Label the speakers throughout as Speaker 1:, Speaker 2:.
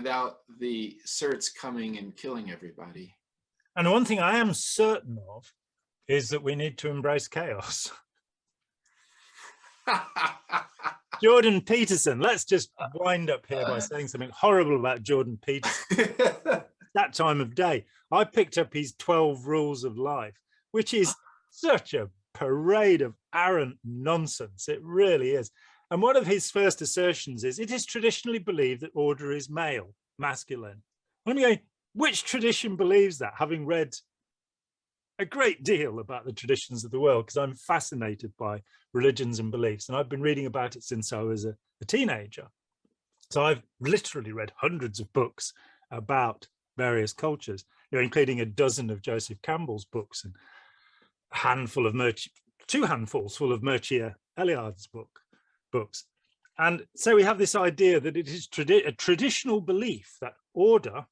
Speaker 1: without the certs coming and killing everybody.
Speaker 2: And one thing I am certain of is that we need to embrace chaos. Jordan Peterson, let's just wind up here by saying something horrible about Jordan Peterson. That time of day, I picked up his 12 Rules of Life, which is such a parade of arrant nonsense. It really is. And one of his first assertions is, it is traditionally believed that order is male, masculine. I'm going, which tradition believes that, having read a great deal about the traditions of the world, because I'm fascinated by religions and beliefs, and I've been reading about it since I was a teenager. So I've literally read hundreds of books about various cultures, including a dozen of Joseph Campbell's books and a handful of two handfuls full of Mircea Eliade's books. And so we have this idea that it is a traditional belief that order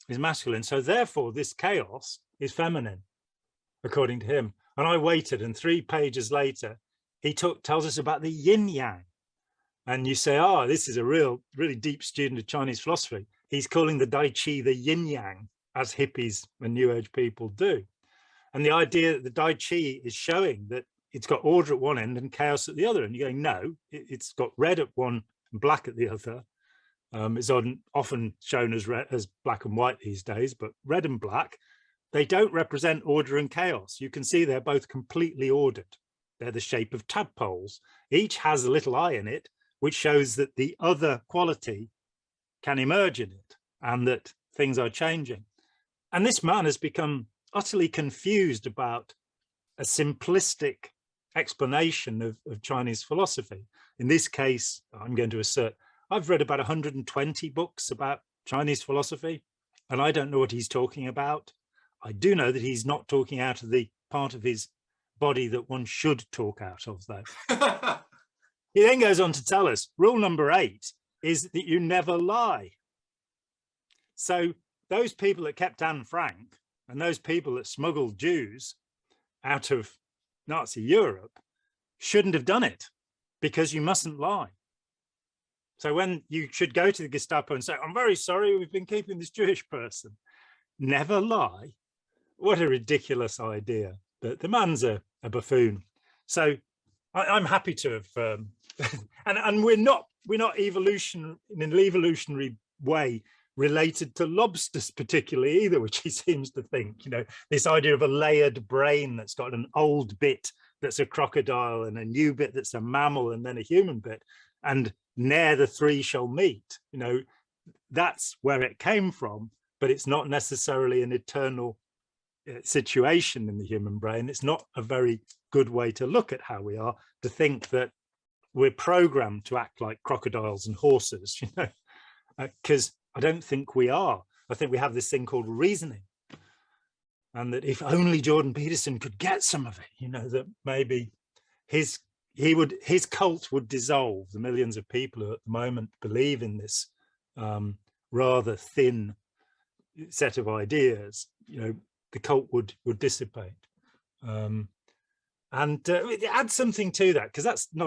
Speaker 2: is masculine, so therefore this chaos is feminine, according to him. And I waited, and 3 pages later, he tells us about the yin yang. And you say, oh, this is a really deep student of Chinese philosophy. He's calling the Dai Chi the yin yang, as hippies and New Age people do. And the idea that the Dai Chi is showing that it's got order at one end and chaos at the other. And you're going, no, it's got red at one and black at the other. It's often shown as black and white these days, but red and black, they don't represent order and chaos. You can see they're both completely ordered. They're the shape of tadpoles. Each has a little eye in it, which shows that the other quality can emerge in it and that things are changing. And this man has become utterly confused about a simplistic explanation of Chinese philosophy. In this case, I'm going to assert, I've read about 120 books about Chinese philosophy, and I don't know what he's talking about. I do know that he's not talking out of the part of his body that one should talk out of, though. He then goes on to tell us, rule number 8 is that you never lie. So those people that kept Anne Frank and those people that smuggled Jews out of Nazi Europe shouldn't have done it, because you mustn't lie. So when you should go to the Gestapo and say, I'm very sorry, we've been keeping this Jewish person. Never lie. What a ridiculous idea. But the man's a buffoon. So I'm happy to have, and we're not in an evolutionary way related to lobsters particularly either, which he seems to think, this idea of a layered brain that's got an old bit that's a crocodile and a new bit that's a mammal and then a human bit, and ne'er the 3 shall meet. That's where it came from, but it's not necessarily an eternal situation in the human brain. It's not a very good way to look at how we are, to think that we're programmed to act like crocodiles and horses, because I don't think we are. I think we have this thing called reasoning, and that if only Jordan Peterson could get some of it, that maybe his cult would dissolve. The millions of people who at the moment believe in this rather thin set of ideas, the cult would dissipate. And add something to that, because that's not